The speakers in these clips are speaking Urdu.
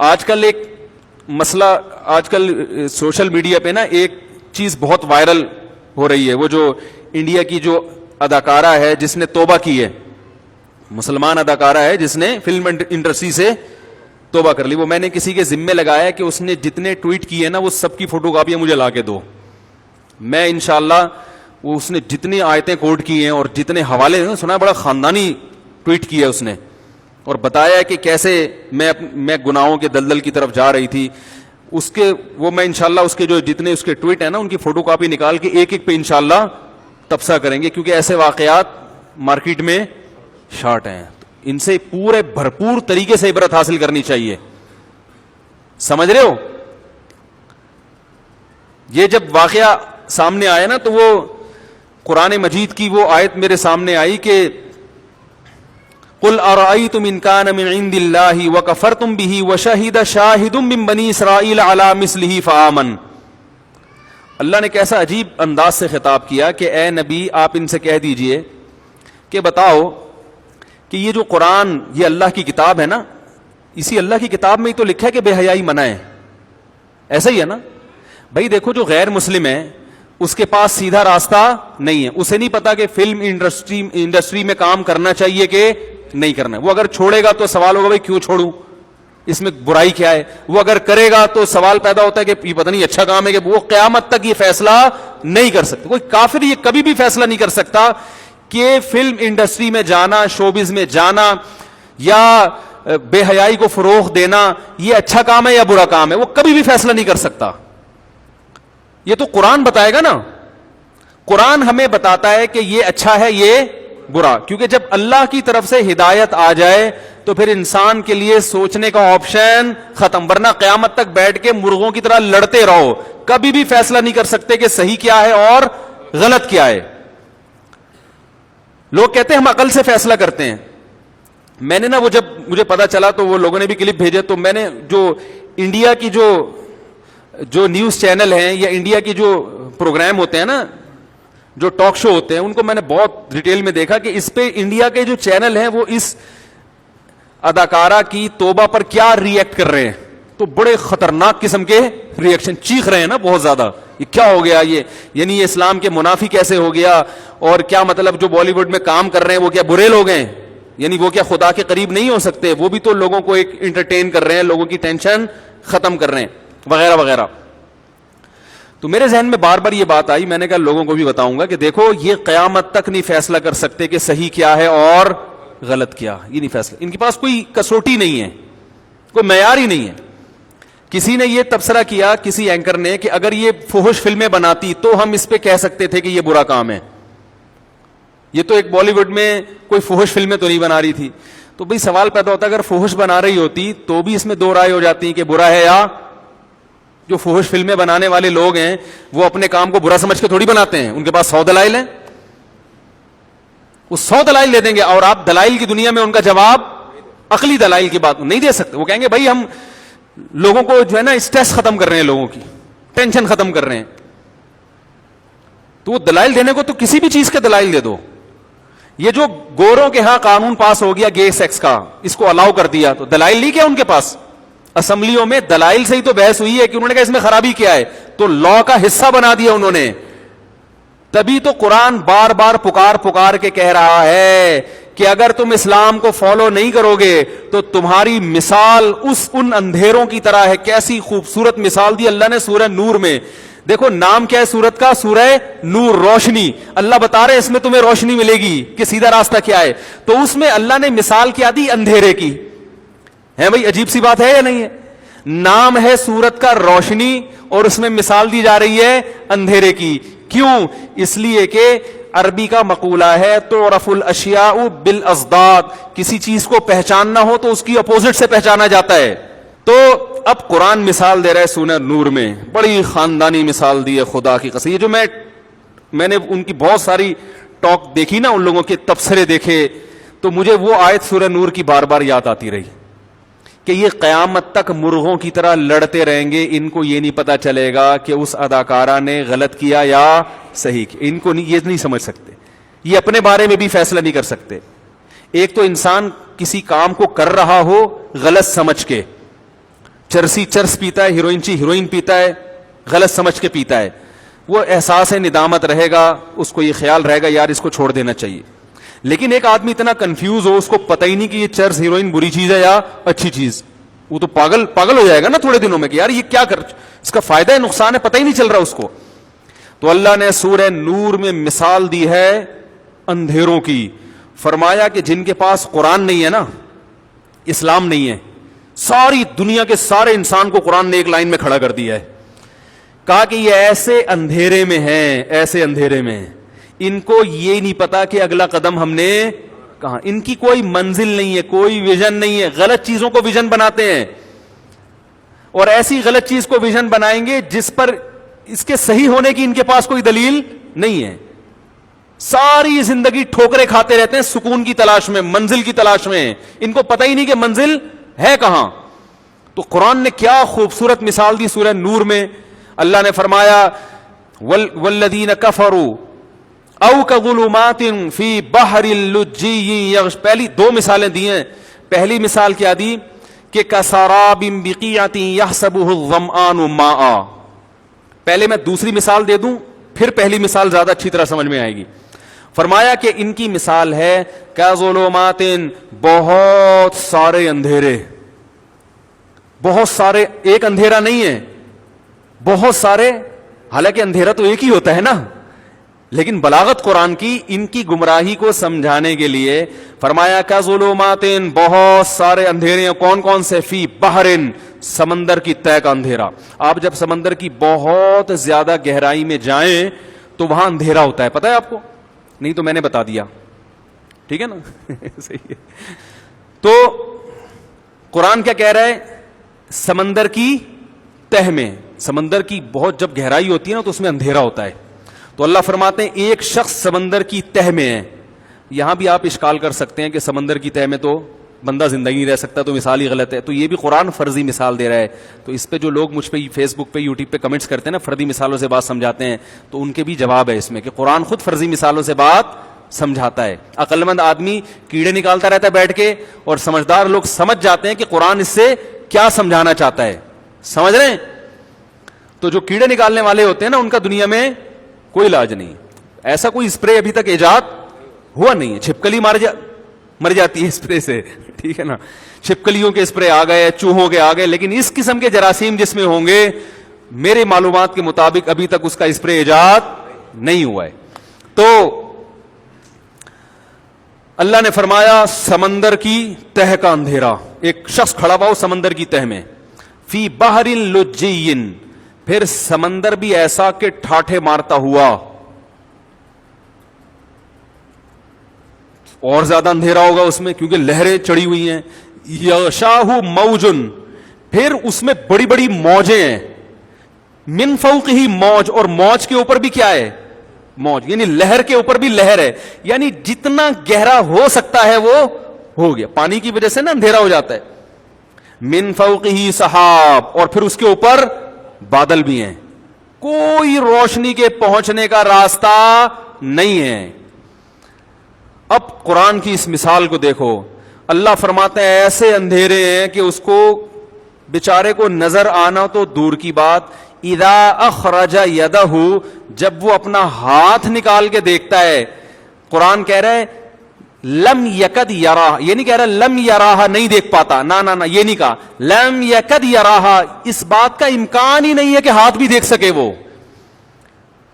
آج کل ایک مسئلہ، آج کل سوشل میڈیا پہ نا ایک چیز بہت وائرل ہو رہی ہے، وہ جو انڈیا کی جو اداکارہ ہے جس نے توبہ کی ہے، مسلمان اداکارہ ہے جس نے فلم انڈسٹری سے توبہ کر لی، وہ میں نے کسی کے ذمے لگایا کہ اس نے جتنے ٹویٹ کیے نا وہ سب کی فوٹو کاپیاں مجھے لا کے دو. میں انشاءاللہ وہ اس نے جتنی آیتیں کوٹ کی ہیں اور جتنے حوالے سنا، بڑا خاندانی ٹویٹ کیا اس نے، اور بتایا کہ کیسے میں گناہوں کے دلدل کی طرف جا رہی تھی. اس کے وہ میں انشاءاللہ اس کے جو جتنے اس کے ٹویٹ ہیں نا ان کی فوٹو کاپی نکال کے ایک ایک پہ انشاءاللہ تبصرہ کریں گے، کیونکہ ایسے واقعات مارکیٹ میں شارٹ ہیں. ان سے پورے بھرپور طریقے سے عبرت حاصل کرنی چاہیے. سمجھ رہے ہو؟ یہ جب واقعہ سامنے آیا نا تو وہ قرآن مجید کی وہ آیت میرے سامنے آئی کہ قل ارأيتم ان كان من عند الله وكفرتم به وشهد شاهد من بني اسرائيل على مثله فآمن. اللہ نے کیسا عجیب انداز سے خطاب کیا کہ اے نبی آپ ان سے کہہ دیجئے کہ بتاؤ کہ یہ جو قرآن یہ اللہ کی کتاب ہے نا، اسی اللہ کی کتاب میں ہی تو لکھا ہے کہ بے حیائی منع ہے. ایسا ہی ہے نا بھائی. دیکھو جو غیر مسلم ہے اس کے پاس سیدھا راستہ نہیں ہے، اسے نہیں پتا کہ فلم انڈسٹری میں کام کرنا چاہیے کہ نہیں کرنا. وہ اگر چھوڑے گا تو سوال ہوگا بھائی کیوں چھوڑوں، اس میں برائی کیا ہے. وہ اگر کرے گا تو سوال پیدا ہوتا ہے کہ یہ پتہ نہیں اچھا کام ہے. کہ وہ قیامت تک یہ فیصلہ نہیں کر سکتا. کوئی کافر یہ کبھی بھی فیصلہ نہیں کر سکتا کہ فلم انڈسٹری میں جانا، شوبز میں جانا یا بے حیائی کو فروغ دینا یہ اچھا کام ہے یا برا کام ہے. وہ کبھی بھی فیصلہ نہیں کر سکتا. یہ تو قرآن بتائے گا نا. قرآن ہمیں بتاتا ہے کہ یہ اچھا ہے یہ برا، کیونکہ جب اللہ کی طرف سے ہدایت آ جائے تو پھر انسان کے لیے سوچنے کا آپشن ختم. ورنہ قیامت تک بیٹھ کے مرغوں کی طرح لڑتے رہو، کبھی بھی فیصلہ نہیں کر سکتے کہ صحیح کیا ہے اور غلط کیا ہے. لوگ کہتے ہیں ہم عقل سے فیصلہ کرتے ہیں. میں نے نا وہ جب مجھے پتا چلا تو وہ لوگوں نے بھی کلپ بھیجے، تو میں نے جو انڈیا کی جو نیوز چینل ہیں یا انڈیا کی جو پروگرام ہوتے ہیں نا، جو ٹاک شو ہوتے ہیں، ان کو میں نے بہت ڈیٹیل میں دیکھا کہ اس پہ انڈیا کے جو چینل ہیں وہ اس اداکارہ کی توبہ پر کیا ری ایکٹ کر رہے ہیں. تو بڑے خطرناک قسم کے ری ایکشن، چیخ رہے ہیں نا بہت زیادہ. یہ کیا ہو گیا، یہ یعنی یہ اسلام کے منافی کیسے ہو گیا، اور کیا مطلب جو بالی ووڈ میں کام کر رہے ہیں وہ کیا برے لوگ ہیں، یعنی وہ کیا خدا کے قریب نہیں ہو سکتے. وہ بھی تو لوگوں کو ایک انٹرٹین کر رہے ہیں، لوگوں کی ٹینشن ختم کر رہے ہیں وغیرہ وغیرہ. تو میرے ذہن میں بار بار یہ بات آئی، میں نے کہا لوگوں کو بھی بتاؤں گا کہ دیکھو یہ قیامت تک نہیں فیصلہ کر سکتے کہ صحیح کیا ہے اور غلط کیا. یہ نہیں فیصلہ، ان کے پاس کوئی کسوٹی نہیں ہے، کوئی معیار ہی نہیں ہے. کسی نے یہ تبصرہ کیا، کسی اینکر نے، کہ اگر یہ فحش فلمیں بناتی تو ہم اس پہ کہہ سکتے تھے کہ یہ برا کام ہے. یہ تو ایک بالی ووڈ میں کوئی فحش فلمیں تو نہیں بنا رہی تھی. تو بھئی سوال پیدا ہوتا ہے اگر فحش بنا رہی ہوتی تو بھی اس میں دو رائے ہو جاتی ہیں کہ برا ہے یا. جو فحش فلمیں بنانے والے لوگ ہیں وہ اپنے کام کو برا سمجھ کے تھوڑی بناتے ہیں، ان کے پاس 100 دلائل ہیں، وہ 100 دلائل دے دیں گے. اور آپ دلائل کی دنیا میں ان کا جواب عقلی دلائل کی بات نہیں دے سکتے. وہ کہیں گے بھائی ہم لوگوں کو جو ہے نا اسٹریس ختم کر رہے ہیں، لوگوں کی ٹینشن ختم کر رہے ہیں. تو وہ دلائل دینے کو تو کسی بھی چیز کے دلائل دے دو. یہ جو گوروں کے ہاں قانون پاس ہو گیا گے سیکس کا، اس کو الاؤ کر دیا، تو دلائل نہیں کیا ان کے پاس. اسمبلیوں میں دلائل سے ہی تو بحث ہوئی ہے کہ انہوں نے کہا اس میں خرابی کیا ہے، تو لا کا حصہ بنا دیا انہوں نے. تبھی تو قرآن بار بار پکار کے کہہ رہا ہے کہ اگر تم اسلام کو فالو نہیں کرو گے تو تمہاری مثال ان اندھیروں کی طرح ہے. کیسی خوبصورت مثال دی اللہ نے سورہ نور میں. دیکھو نام کیا ہے سورت کا، سورہ نور، روشنی. اللہ بتا رہے اس میں تمہیں روشنی ملے گی کہ سیدھا راستہ کیا ہے. تو اس میں اللہ نے مثال کیا دی، اندھیرے کی. ہے بھائی عجیب سی بات ہے یا نہیں ہے؟ نام ہے سورت کا روشنی اور اس میں مثال دی جا رہی ہے اندھیرے کی. کیوں؟ اس لیے کہ عربی کا مقولہ ہے تعرف الاشیاء بالازداد. کسی چیز کو پہچاننا ہو تو اس کی اپوزٹ سے پہچانا جاتا ہے. تو اب قرآن مثال دے رہا ہے سورہ نور میں، بڑی خاندانی مثال دی ہے خدا کی قسم. یہ جو میں نے ان کی بہت ساری ٹاک دیکھی نا، ان لوگوں کے تبصرے دیکھے، تو مجھے وہ آیت سورہ نور کی بار بار یاد آتی رہی کہ یہ قیامت تک مرغوں کی طرح لڑتے رہیں گے. ان کو یہ نہیں پتا چلے گا کہ اس اداکارہ نے غلط کیا یا صحیح کیا. ان کو یہ نہیں سمجھ سکتے، یہ اپنے بارے میں بھی فیصلہ نہیں کر سکتے. ایک تو انسان کسی کام کو کر رہا ہو غلط سمجھ کے، چرسی چرس پیتا ہے, ہیروئنچی ہیروئن پیتا ہے, غلط سمجھ کے پیتا ہے, وہ احساس ندامت رہے گا, اس کو یہ خیال رہے گا یار اس کو چھوڑ دینا چاہیے. لیکن ایک آدمی اتنا کنفیوز ہو, اس کو پتہ ہی نہیں کہ یہ چرس ہیروئن بری چیز ہے یا اچھی چیز, وہ تو پاگل ہو جائے گا نا تھوڑے دنوں میں کہ یار یہ کیا اس کا فائدہ ہے نقصان ہے پتہ ہی نہیں چل رہا اس کو. تو اللہ نے سورہ نور میں مثال دی ہے اندھیروں کی, فرمایا کہ جن کے پاس قرآن نہیں ہے نا, اسلام نہیں ہے, ساری دنیا کے سارے انسان کو قرآن نے ایک لائن میں کھڑا کر دیا ہے, کہا کہ یہ ایسے اندھیرے میں ہیں, ایسے اندھیرے میں ان کو یہ نہیں پتا کہ اگلا قدم ہم نے کہاں, ان کی کوئی منزل نہیں ہے, کوئی ویژن نہیں ہے, غلط چیزوں کو ویژن بناتے ہیں, اور ایسی غلط چیز کو ویژن بنائیں گے جس پر اس کے صحیح ہونے کی ان کے پاس کوئی دلیل نہیں ہے. ساری زندگی ٹھوکرے کھاتے رہتے ہیں سکون کی تلاش میں, منزل کی تلاش میں, ان کو پتہ ہی نہیں کہ منزل ہے کہاں. تو قرآن نے کیا خوبصورت مثال دی سورہ نور میں. اللہ نے فرمایا والذین کفروا او کظلمات فی بحر اللجی, پہلی دو مثالیں دی ہیں. پہلی مثال کیا دی کہ کسراب بقیعۃ یحسبہ الظمآن ماء. پہلے میں دوسری مثال دے دوں پھر پہلی مثال زیادہ اچھی طرح سمجھ میں آئے گی. فرمایا کہ ان کی مثال ہے کظلمات, بہت سارے اندھیرے, بہت سارے, ایک اندھیرا نہیں ہے, بہت سارے, حالانکہ اندھیرا تو ایک ہی ہوتا ہے نا, لیکن بلاغت قرآن کی ان کی گمراہی کو سمجھانے کے لیے فرمایا کظلمات, بہت سارے اندھیرے. کون کون سے؟ فی بحرن, سمندر کی تہہ کا اندھیرا. آپ جب سمندر کی بہت زیادہ گہرائی میں جائیں تو وہاں اندھیرا ہوتا ہے, پتہ ہے آپ کو؟ نہیں تو میں نے بتا دیا, ٹھیک ہے نا. صحیح ہے. تو قرآن کیا کہہ رہا ہے؟ سمندر کی تہہ میں, سمندر کی بہت جب گہرائی ہوتی ہے نا تو اس میں اندھیرا ہوتا ہے. تو اللہ فرماتے ہیں ایک شخص سمندر کی تہہ میں ہے. یہاں بھی آپ اشکال کر سکتے ہیں کہ سمندر کی تہہ میں تو بندہ زندگی نہیں رہ سکتا, تو مثال ہی غلط ہے. تو یہ بھی قرآن فرضی مثال دے رہا ہے. تو اس پہ جو لوگ مجھ پہ فیس بک پہ یوٹیوب پہ کمنٹس کرتے ہیں نا, فرضی مثالوں سے بات سمجھاتے ہیں, تو ان کے بھی جواب ہے اس میں کہ قرآن خود فرضی مثالوں سے بات سمجھاتا ہے. عقل مند آدمی کیڑے نکالتا رہتا ہے بیٹھ کے, اور سمجھدار لوگ سمجھ جاتے ہیں کہ قرآن اس سے کیا سمجھانا چاہتا ہے. سمجھ رہے ہیں؟ تو جو کیڑے نکالنے والے ہوتے ہیں نا ان کا دنیا میں کوئی علاج نہیں. ایسا کوئی اسپرے ابھی تک ایجاد ہوا نہیں ہے. چھپکلی مر جاتی ہے اسپرے سے, ٹھیک ہے نا, چھپکلیوں کے اسپرے آ گئے, چوہوں کے آ گئے, لیکن اس قسم کے جراثیم جس میں ہوں گے میرے معلومات کے مطابق ابھی تک اس کا اسپرے ایجاد نہیں ہوا ہے. تو اللہ نے فرمایا سمندر کی تہہ کا اندھیرا, ایک شخص کھڑا ہوا سمندر کی تہہ میں, فی بحر لجی, پھر سمندر بھی ایسا کہ ٹھاٹھے مارتا ہوا, اور زیادہ اندھیرا ہوگا اس میں کیونکہ لہریں چڑھی ہوئی ہیں. یغشاہ موجن, پھر اس میں بڑی بڑی موجیں ہیں, من فوقہ موج, اور موج کے اوپر بھی کیا ہے؟ موج, یعنی لہر کے اوپر بھی لہر ہے. یعنی جتنا گہرا ہو سکتا ہے وہ ہو گیا. پانی کی وجہ سے نا اندھیرا ہو جاتا ہے. من فوقہ سحاب, اور پھر اس کے اوپر بادل بھی ہیں, کوئی روشنی کے پہنچنے کا راستہ نہیں ہے. اب قرآن کی اس مثال کو دیکھو, اللہ فرماتے ہیں ایسے اندھیرے ہیں کہ اس کو بیچارے کو نظر آنا تو دور کی بات, اذا اخرج یدہ, جب وہ اپنا ہاتھ نکال کے دیکھتا ہے. قرآن کہہ رہا ہے لم یکد یراہ, یہ نہیں کہہ رہا لم یراہ نہیں دیکھ پاتا, نہ یہ نہیں کہا, لم یکد یراہ, اس بات کا امکان ہی نہیں ہے کہ ہاتھ بھی دیکھ سکے وہ.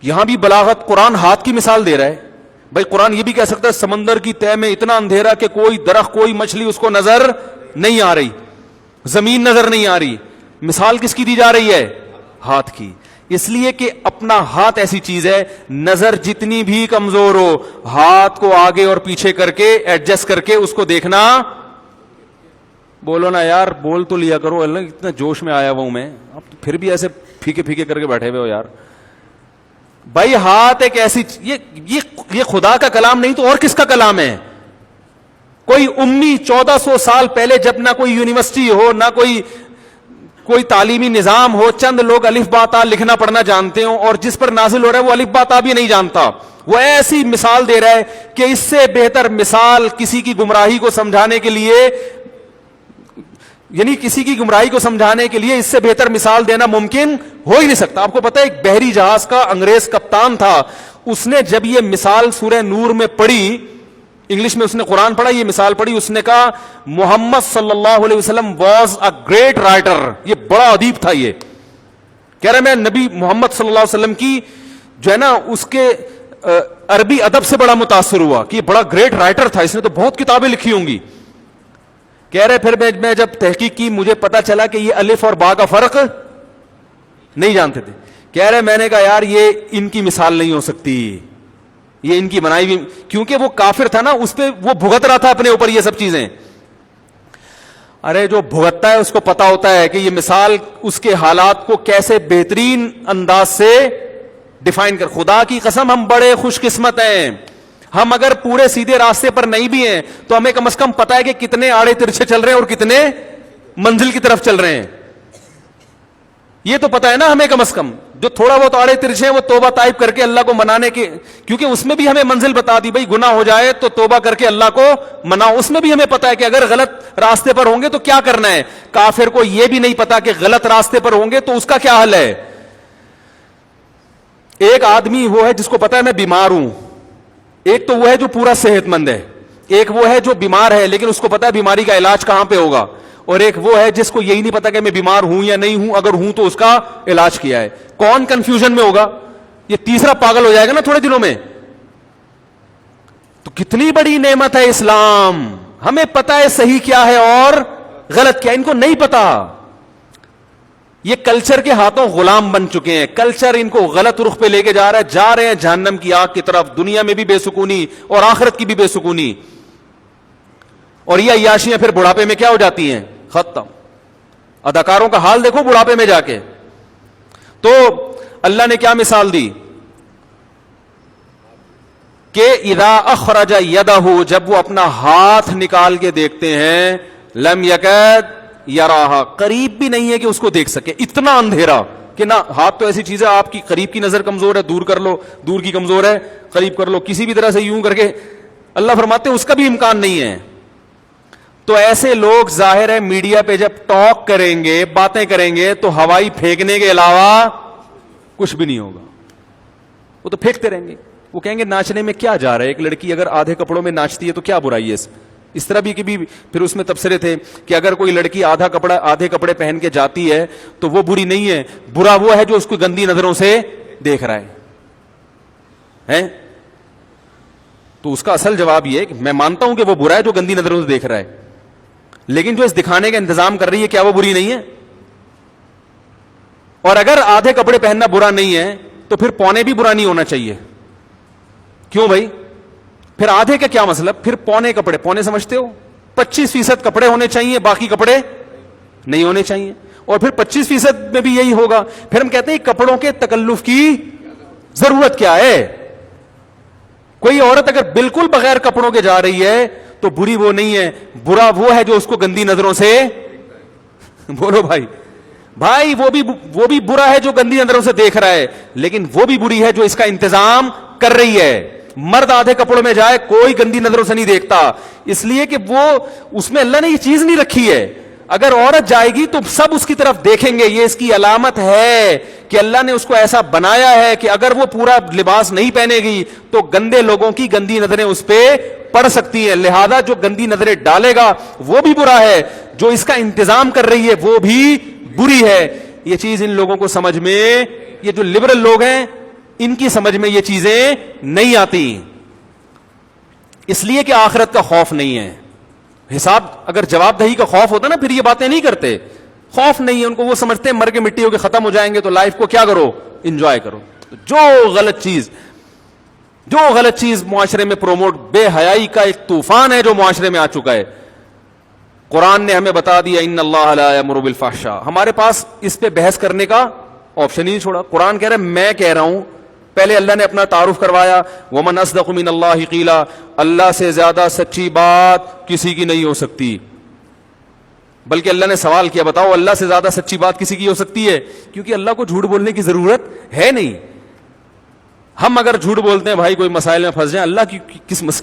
یہاں بھی بلاغت قرآن ہاتھ کی مثال دے رہا ہے. بھائی قرآن یہ بھی کہہ سکتا ہے سمندر کی تہہ میں اتنا اندھیرا کہ کوئی درخت کوئی مچھلی اس کو نظر نہیں آ رہی, زمین نظر نہیں آ رہی. مثال کس کی دی جا رہی ہے؟ ہاتھ کی. اس لیے کہ اپنا ہاتھ ایسی چیز ہے, نظر جتنی بھی کمزور ہو, ہاتھ کو آگے اور پیچھے کر کے ایڈجسٹ کر کے اس کو دیکھنا. بولو نا یار, بول تو لیا کرو, اللہ اتنا جوش میں آیا ہوا ہوں میں, اب پھر بھی ایسے پھیکے پھیکے کر کے بیٹھے ہوئے ہو یار. بھائی ہاتھ ایک ایسی, یہ خدا کا کلام نہیں تو اور کس کا کلام ہے؟ کوئی امی 1400 سال پہلے جب نہ کوئی یونیورسٹی ہو نہ کوئی تعلیمی نظام ہو, چند لوگ الف با تا لکھنا پڑھنا جانتے ہوں, اور جس پر نازل ہو رہا ہے وہ الف با تا بھی نہیں جانتا, وہ ایسی مثال دے رہا ہے کہ اس سے بہتر مثال کسی کی گمراہی کو سمجھانے کے لیے یعنی کسی کی گمراہی کو سمجھانے کے لیے اس سے بہتر مثال دینا ممکن ہو ہی نہیں سکتا. آپ کو پتا ہے ایک بحری جہاز کا انگریز کپتان تھا, اس نے جب یہ مثال سورہ نور میں پڑھی, انگلش میں اس نے قرآن پڑھا, یہ مثال پڑھی, اس نے کہا محمد صلی اللہ علیہ وسلم واز اے گریٹ رائٹر, یہ بڑا ادیب تھا. یہ کہہ رہا میں نبی محمد صلی اللہ علیہ وسلم کی جو ہے نا اس کے عربی ادب سے بڑا متاثر ہوا کہ یہ بڑا گریٹ رائٹر تھا, اس نے تو بہت کتابیں لکھی ہوں گی. کہہ رہے پھر میں جب تحقیق کی مجھے پتا چلا کہ یہ الف اور با کا فرق نہیں جانتے تھے. کہہ رہے میں نے کہا یار یہ ان کی مثال نہیں ہو سکتی, یہ ان کی بنائی ہوئی, کیونکہ وہ کافر تھا نا, اس پہ وہ بھگت رہا تھا اپنے اوپر یہ سب چیزیں. ارے جو بھگتتا ہے اس کو پتا ہوتا ہے کہ یہ مثال اس کے حالات کو کیسے بہترین انداز سے ڈیفائن کر. خدا کی قسم ہم بڑے خوش قسمت ہیں, ہم اگر پورے سیدھے راستے پر نہیں بھی ہیں تو ہمیں کم از کم پتا ہے کہ کتنے آڑے ترچھے چل رہے ہیں اور کتنے منزل کی طرف چل رہے ہیں. یہ تو پتا ہے نا ہمیں کم از کم. جو تھوڑا بہت آڑے ترچھے ہیں وہ توبہ طائب کر کے اللہ کو منانے کے, کیونکہ اس میں بھی ہمیں منزل بتا دی, بھائی گناہ ہو جائے تو توبہ کر کے اللہ کو مناؤ. اس میں بھی ہمیں پتا ہے کہ اگر غلط راستے پر ہوں گے تو کیا کرنا ہے. کافر کو یہ بھی نہیں پتا کہ غلط راستے پر ہوں گے تو اس کا کیا حل ہے. ایک آدمی وہ ہے جس کو پتا ہے میں بیمار ہوں, ایک تو وہ ہے جو پورا صحت مند ہے, ایک وہ ہے جو بیمار ہے لیکن اس کو پتا ہے بیماری کا علاج کہاں پہ ہوگا, اور ایک وہ ہے جس کو یہی نہیں پتا کہ میں بیمار ہوں یا نہیں ہوں, اگر ہوں تو اس کا علاج کیا ہے. کون کنفیوژن میں ہوگا؟ یہ تیسرا پاگل ہو جائے گا نا تھوڑے دنوں میں. تو کتنی بڑی نعمت ہے اسلام, ہمیں پتا ہے صحیح کیا ہے اور غلط کیا, ان کو نہیں پتا. یہ کلچر کے ہاتھوں غلام بن چکے ہیں, کلچر ان کو غلط رخ پہ لے کے جا رہے ہیں جہنم کی آگ کی طرف, دنیا میں بھی بے سکونی اور آخرت کی بھی بے سکونی. اور یہ عیاشیاں پھر بڑھاپے میں کیا ہو جاتی ہیں, ختم. اداکاروں کا حال دیکھو بڑھاپے میں جا کے. تو اللہ نے کیا مثال دی کہ اذا اخرج یدہ, جب وہ اپنا ہاتھ نکال کے دیکھتے ہیں, لم یکد یراہا, قریب بھی نہیں ہے کہ اس کو دیکھ سکے, اتنا اندھیرا کہ نہ. ہاتھ تو ایسی چیز ہے, آپ کی قریب کی نظر کمزور ہے, دور کر لو, دور کی کمزور ہے, قریب کر لو, کسی بھی طرح سے یوں کر کے اللہ فرماتے ہیں اس کا بھی امکان نہیں ہے. تو ایسے لوگ ظاہر ہے میڈیا پہ جب ٹاک کریں گے, باتیں کریں گے, تو ہوائی پھینکنے کے علاوہ کچھ بھی نہیں ہوگا. وہ تو پھینکتے رہیں گے. وہ کہیں گے ناچنے میں کیا جا رہا ہے, ایک لڑکی اگر آدھے کپڑوں میں ناچتی ہے تو کیا برائی ہے اس طرح بھی کہ بھی پھر اس میں تبصرے تھے کہ اگر کوئی لڑکی آدھے کپڑے پہن کے جاتی ہے تو وہ بری نہیں ہے, برا وہ ہے جو اس کو گندی نظروں سے دیکھ رہا ہے. تو اس کا اصل جواب یہ ہے کہ میں مانتا ہوں کہ وہ برا ہے جو گندی نظروں سے دیکھ رہا ہے, لیکن جو اس دکھانے کا انتظام کر رہی ہے کیا وہ بری نہیں ہے؟ اور اگر آدھے کپڑے پہننا برا نہیں ہے تو پھر پونے بھی برا نہیں ہونا چاہیے. کیوں بھائی؟ پھر آدھے کا کیا مطلب؟ پھر پونے کپڑے, پونے سمجھتے ہو 25% کپڑے ہونے چاہیے, باقی کپڑے نہیں ہونے چاہیے. اور پھر 25% میں بھی یہی ہوگا. پھر ہم کہتے ہیں کپڑوں کے تکلف کی ضرورت کیا ہے. کوئی عورت اگر بالکل بغیر کپڑوں کے جا رہی ہے تو بری وہ نہیں ہے, برا وہ ہے جو اس کو گندی نظروں سے بولو بھائی وہ بھی برا ہے جو گندی نظروں سے دیکھ رہا ہے, لیکن وہ بھی بری ہے جو اس کا انتظام کر رہی ہے. مرد آدھے کپڑوں میں جائے کوئی گندی نظروں سے نہیں دیکھتا, اس لیے کہ وہ اس میں اللہ نے یہ چیز نہیں رکھی ہے. اگر عورت جائے گی تو سب اس کی طرف دیکھیں گے, یہ اس کی علامت ہے کہ اللہ نے اس کو ایسا بنایا ہے کہ اگر وہ پورا لباس نہیں پہنے گی تو گندے لوگوں کی گندی نظریں اس پہ پڑ سکتی ہیں. لہذا جو گندی نظریں ڈالے گا وہ بھی برا ہے, جو اس کا انتظام کر رہی ہے وہ بھی بری ہے. یہ چیز ان لوگوں کو سمجھ میں, یہ جو لبرل لوگ ہیں ان کی سمجھ میں یہ چیزیں نہیں آتی, اس لیے کہ آخرت کا خوف نہیں ہے. حساب اگر جواب دہی کا خوف ہوتا نا پھر یہ باتیں نہیں کرتے. خوف نہیں ہے ان کو, وہ سمجھتے ہیں مر کے مٹی ہو کے ختم ہو جائیں گے تو لائف کو کیا کرو, انجوائے کرو. جو غلط چیز معاشرے میں پروموٹ, بے حیائی کا ایک طوفان ہے جو معاشرے میں آ چکا ہے. قرآن نے ہمیں بتا دیا ان اللہ لا یامر بالفحشاء, ہمارے پاس اس پہ بحث کرنے کا آپشن ہی نہیں چھوڑا. قرآن کہہ رہا ہے میں کہہ رہا ہوں, پہلے اللہ نے اپنا تعارف کروایا, ومن اصدق من اللہ قیلا, اللہ سے زیادہ سچی بات کسی کی نہیں ہو سکتی. بلکہ اللہ نے سوال کیا, بتاؤ اللہ سے زیادہ سچی بات کسی کی ہو سکتی ہے؟ کیونکہ اللہ کو جھوٹ بولنے کی ضرورت ہے نہیں. ہم اگر جھوٹ بولتے ہیں بھائی کوئی مسائل میں پھنس جائیں, اللہ کی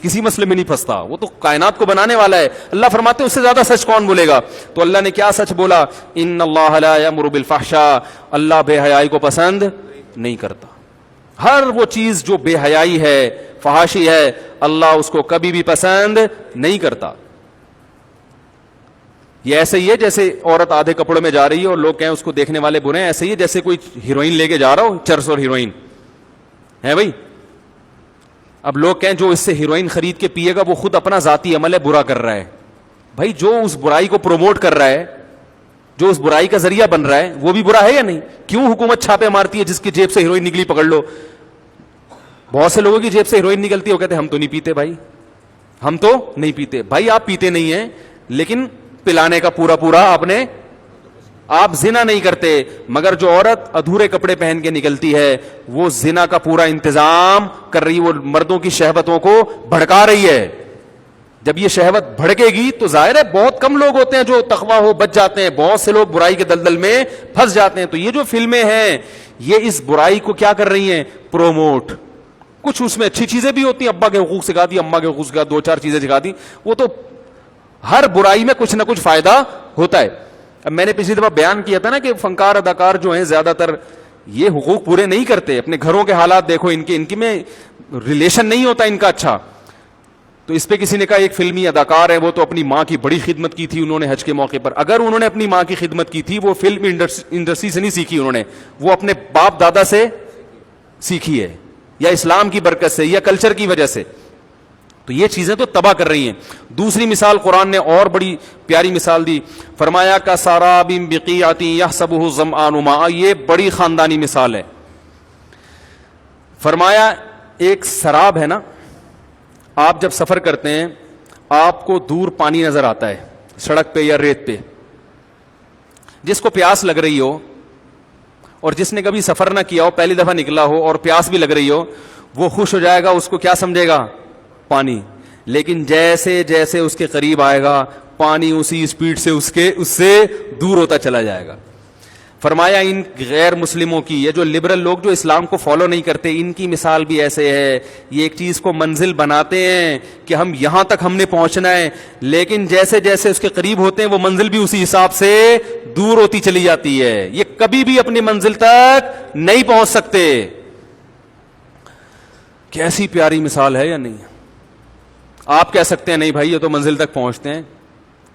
کسی مسئلے میں نہیں پھنستا, وہ تو کائنات کو بنانے والا ہے. اللہ فرماتے ہیں اس سے زیادہ سچ کون بولے گا؟ تو اللہ نے کیا سچ بولا, ان اللہ لا یامر بالفحشاء, اللہ بے حیائی کو پسند نہیں کرتا. ہر وہ چیز جو بے حیائی ہے, فحاشی ہے, اللہ اس کو کبھی بھی پسند نہیں کرتا. یہ ایسے ہی ہے جیسے عورت آدھے کپڑوں میں جا رہی ہے اور لوگ کہیں اس کو دیکھنے والے برے ہیں, ایسے ہی ہے جیسے کوئی ہیروئن لے کے جا رہا ہو, چرس اور ہیروئن ہے بھائی. اب لوگ کہیں جو اس سے ہیروئن خرید کے پیے گا وہ خود اپنا ذاتی عمل ہے, برا کر رہا ہے. بھائی جو اس برائی کو پروموٹ کر رہا ہے, جو اس برائی کا ذریعہ بن رہا ہے, وہ بھی برا ہے یا نہیں؟ کیوں حکومت چھاپے مارتی ہے جس کی جیب سے ہیروئن نکلی پکڑ لو؟ بہت سے لوگوں کی جیب سے ہیروئن نکلتی ہے, وہ کہتے ہیں ہم تو نہیں پیتے بھائی, ہم تو نہیں پیتے. بھائی آپ پیتے نہیں ہیں لیکن پلانے کا پورا آپ زنا نہیں کرتے, مگر جو عورت ادھورے کپڑے پہن کے نکلتی ہے وہ زنا کا پورا انتظام کر رہی ہے, وہ مردوں کی شہوتوں کو بھڑکا رہی ہے. جب یہ شہوت بھڑکے گی تو ظاہر ہے بہت کم لوگ ہوتے ہیں جو تقویٰ ہو بچ جاتے ہیں, بہت سے لوگ برائی کے دلدل میں پھنس جاتے ہیں. تو یہ جو فلمیں ہیں یہ اس برائی کو کیا کر رہی ہیں؟ پروموٹ. کچھ اس میں اچھی چیزیں بھی ہوتی ہیں, ابا کے حقوق سکھا دی, اما کے حقوق سکھا, دو چار چیزیں سکھا دی, وہ تو ہر برائی میں کچھ نہ کچھ فائدہ ہوتا ہے. اب میں نے پچھلی دفعہ بیان کیا تھا نا کہ فنکار اداکار جو ہیں زیادہ تر یہ حقوق پورے نہیں کرتے. اپنے گھروں کے حالات دیکھو, ان کے میں ریلیشن نہیں ہوتا ان کا اچھا. تو اس پہ کسی نے کہا ایک فلمی اداکار ہے, وہ تو اپنی ماں کی بڑی خدمت کی تھی انہوں نے حج کے موقع پر. اگر انہوں نے اپنی ماں کی خدمت کی تھی, وہ فلم انڈسٹری سے نہیں سیکھی انہوں نے, وہ اپنے باپ دادا سے سیکھی ہے, یا اسلام کی برکت سے, یا کلچر کی وجہ سے. تو یہ چیزیں تو تباہ کر رہی ہیں. دوسری مثال قرآن نے اور بڑی پیاری مثال دی, فرمایا کا ساراب بقیعۃ یحسبہ الظمآن ماء, یہ بڑی خاندانی مثال ہے. فرمایا ایک سراب ہے نا, آپ جب سفر کرتے ہیں آپ کو دور پانی نظر آتا ہے سڑک پہ یا ریت پہ. جس کو پیاس لگ رہی ہو اور جس نے کبھی سفر نہ کیا ہو, پہلی دفعہ نکلا ہو اور پیاس بھی لگ رہی ہو, وہ خوش ہو جائے گا, اس کو کیا سمجھے گا؟ پانی. لیکن جیسے جیسے اس کے قریب آئے گا پانی اسی اسپیڈ سے اس سے دور ہوتا چلا جائے گا. فرمایا ان غیر مسلموں کی, یہ جو لبرل لوگ جو اسلام کو فالو نہیں کرتے, ان کی مثال بھی ایسے ہے. یہ ایک چیز کو منزل بناتے ہیں کہ ہم یہاں تک ہم نے پہنچنا ہے, لیکن جیسے جیسے اس کے قریب ہوتے ہیں وہ منزل بھی اسی حساب سے دور ہوتی چلی جاتی ہے. یہ کبھی بھی اپنی منزل تک نہیں پہنچ سکتے. کیسی پیاری مثال ہے یا نہیں؟ آپ کہہ سکتے ہیں نہیں بھائی یہ تو منزل تک پہنچتے ہیں.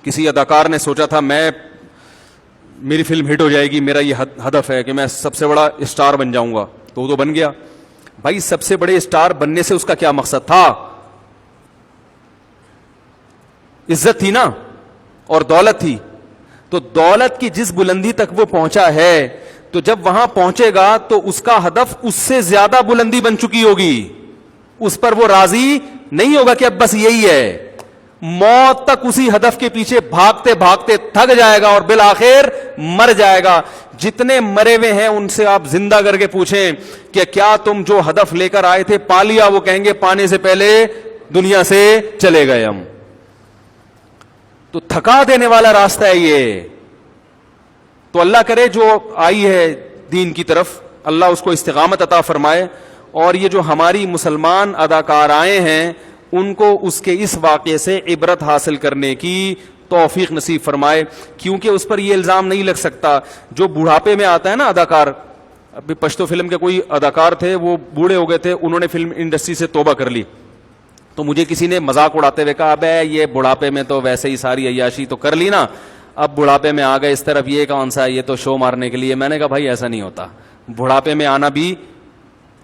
کسی اداکار نے سوچا تھا میری فلم ہٹ ہو جائے گی, میرا یہ ہدف ہے کہ میں سب سے بڑا اسٹار بن جاؤں گا, تو وہ تو بن گیا. بھائی سب سے بڑے اسٹار بننے سے اس کا کیا مقصد تھا؟ عزت تھی نا اور دولت تھی. تو دولت کی جس بلندی تک وہ پہنچا ہے, تو جب وہاں پہنچے گا تو اس کا ہدف اس سے زیادہ بلندی بن چکی ہوگی. اس پر وہ راضی نہیں ہوگا کہ اب بس یہی ہے. موت تک اسی ہدف کے پیچھے بھاگتے بھاگتے تھک جائے گا اور بالآخر مر جائے گا. جتنے مرے ہوئے ہیں ان سے آپ زندہ کر کے پوچھیں کہ کیا تم جو ہدف لے کر آئے تھے پا لیا؟ وہ کہیں گے پانے سے پہلے دنیا سے چلے گئے ہم. تو تھکا دینے والا راستہ ہے یہ. تو اللہ کرے جو آئی ہے دین کی طرف, اللہ اس کو استقامت عطا فرمائے, اور یہ جو ہماری مسلمان اداکار آئے ہیں ان کو اس کے اس واقعے سے عبرت حاصل کرنے کی توفیق نصیب فرمائے. کیونکہ اس پر یہ الزام نہیں لگ سکتا جو بڑھاپے میں آتا ہے نا اداکار. ابھی پشتو فلم کے کوئی اداکار تھے, وہ بوڑھے ہو گئے تھے, انہوں نے فلم انڈسٹری سے توبہ کر لی. تو مجھے کسی نے مذاق اڑاتے ہوئے کہا ابے یہ بڑھاپے میں تو ویسے ہی ساری عیاشی تو کر لی نا, اب بڑھاپے میں آ گئے اس طرف, یہ کون سا ہے, یہ تو شو مارنے کے لیے. میں نے کہا بھائی ایسا نہیں ہوتا. بڑھاپے میں آنا بھی,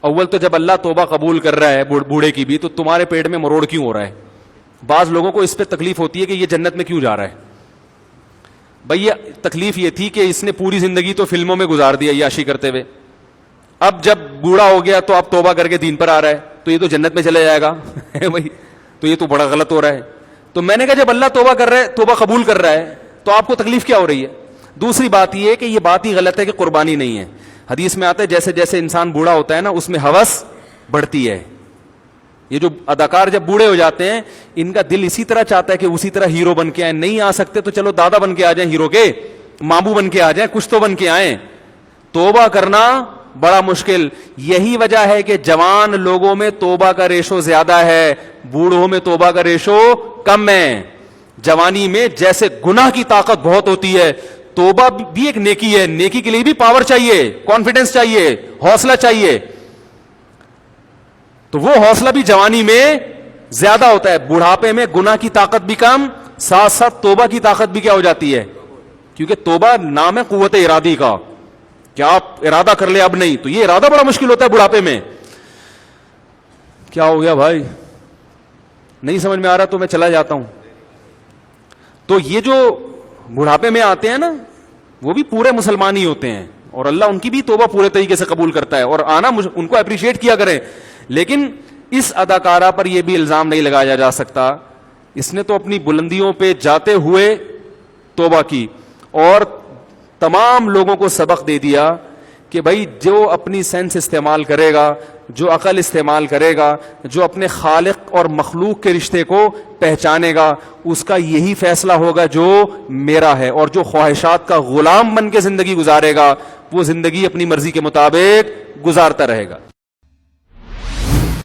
اول تو جب اللہ توبہ قبول کر رہا ہے بوڑھے کی بھی, تو تمہارے پیٹ میں مروڑ کیوں ہو رہا ہے؟ بعض لوگوں کو اس پہ تکلیف ہوتی ہے کہ یہ جنت میں کیوں جا رہا ہے. بھئی یہ تکلیف یہ تھی کہ اس نے پوری زندگی تو فلموں میں گزار دیا عیاشی کرتے ہوئے, اب جب بوڑھا ہو گیا تو اب توبہ کر کے دین پر آ رہا ہے, تو یہ تو جنت میں چلا جائے گا. بھائی تو یہ تو بڑا غلط ہو رہا ہے. تو میں نے کہا جب اللہ توبہ کر رہا ہے, توبہ قبول کر رہا ہے, تو آپ کو تکلیف کیا ہو رہی ہے؟ دوسری بات یہ ہے کہ یہ بات ہی غلط ہے کہ قربانی نہیں ہے. حدیث میں آتا ہے جیسے جیسے انسان بوڑھا ہوتا ہے نا اس میں ہوس بڑھتی ہے. یہ جو اداکار جب بوڑھے ہو جاتے ہیں ان کا دل اسی طرح چاہتا ہے کہ اسی طرح ہیرو بن کے آئیں. نہیں آ سکتے تو چلو دادا بن کے آ جائیں, ہیرو کے ماموں بن کے آ جائیں, کچھ تو بن کے آئیں. توبہ کرنا بڑا مشکل. یہی وجہ ہے کہ جوان لوگوں میں توبہ کا ریشو زیادہ ہے, بوڑھوں میں توبہ کا ریشو کم ہے. جوانی میں جیسے گناہ کی طاقت بہت ہوتی ہے, توبہ بھی ایک نیکی ہے, نیکی کے لیے بھی پاور چاہیے, کانفیڈنس چاہیے, حوصلہ چاہیے. تو وہ حوصلہ بھی جوانی میں زیادہ ہوتا ہے. بڑھاپے میں گناہ کی طاقت بھی کم, ساتھ ساتھ توبہ کی طاقت بھی کیا ہو جاتی ہے, کیونکہ توبہ نام ہے قوت ارادی کا, کیا آپ ارادہ کر لے اب نہیں, تو یہ ارادہ بڑا مشکل ہوتا ہے بڑھاپے میں. کیا ہو گیا بھائی, نہیں سمجھ میں آ رہا تو میں چلا جاتا ہوں. تو یہ جو بڑھاپے میں آتے ہیں نا, وہ بھی پورے مسلمان ہی ہوتے ہیں, اور اللہ ان کی بھی توبہ پورے طریقے سے قبول کرتا ہے, اور آنا ان کو اپریشیٹ کیا کریں. لیکن اس اداکارہ پر یہ بھی الزام نہیں لگایا جا سکتا, اس نے تو اپنی بلندیوں پہ جاتے ہوئے توبہ کی, اور تمام لوگوں کو سبق دے دیا کہ بھائی جو اپنی سینس استعمال کرے گا, جو عقل استعمال کرے گا, جو اپنے خالق اور مخلوق کے رشتے کو پہچانے گا, اس کا یہی فیصلہ ہوگا جو میرا ہے, اور جو خواہشات کا غلام بن کے زندگی گزارے گا وہ زندگی اپنی مرضی کے مطابق گزارتا رہے گا.